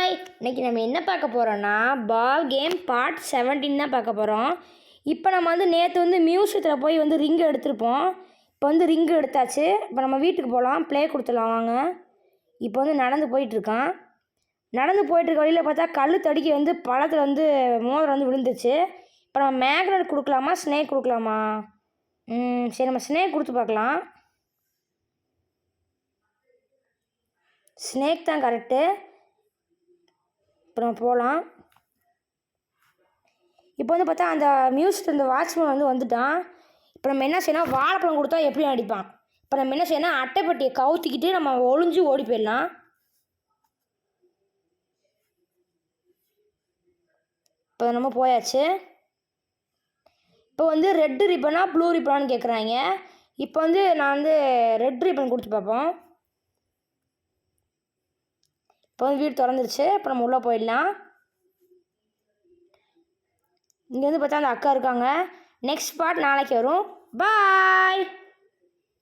Hi, இன்றைக்கி நம்ம என்ன பார்க்க போகிறோன்னா பால் கேம் பார்ட் 17 தான் பார்க்க போகிறோம். இப்போ நம்ம நேற்று மியூசியத்தில் போய் ரிங்கு எடுத்திருப்போம். இப்போ ரிங்கு எடுத்தாச்சு. இப்போ நம்ம வீட்டுக்கு போகலாம், ப்ளே கொடுத்துடலாம் வாங்க. இப்போ நடந்து போயிட்டுருக்கான். நடந்து போயிட்டுருக்க வழியில் பார்த்தா கல் தடுக்கி பழத்தில் மோதிரம் விழுந்துச்சு. இப்போ நம்ம மேக்னெட் கொடுக்கலாமா, ஸ்னேக் கொடுக்கலாமா? சரி, நம்ம ஸ்னேக் கொடுத்து பார்க்கலாம். ஸ்னேக் தான் கரெக்டு. இப்போ நம்ம போகலாம். இப்போ பார்த்தா அந்த மியூசிக் இந்த வாட்ச்மேன் வந்துட்டான். இப்போ நம்ம என்ன செய்யணும், வாழைப்பழம் கொடுத்தா எப்படி அடிப்பான். இப்போ நம்ம என்ன செய்யணும், அட்டைப்பட்டியை கவுத்திக்கிட்டு நம்ம ஒளிஞ்சு ஓடி போயிடலாம். இப்போ நம்ம போயாச்சு. இப்போ ரெட் ரிப்பனா ப்ளூ ரிப்பனான்னு கேட்குறாங்க. இப்போ நான் ரெட் ரிப்பன் கொடுத்து பார்ப்போம். இப்போ வீடு திறந்துருச்சு. இப்போ நம்ம உள்ளே போயிடலாம். இங்கே பார்த்தா அந்த அக்கா இருக்காங்க. நெக்ஸ்ட் பார்ட் நாளைக்கு வரும். பாய்.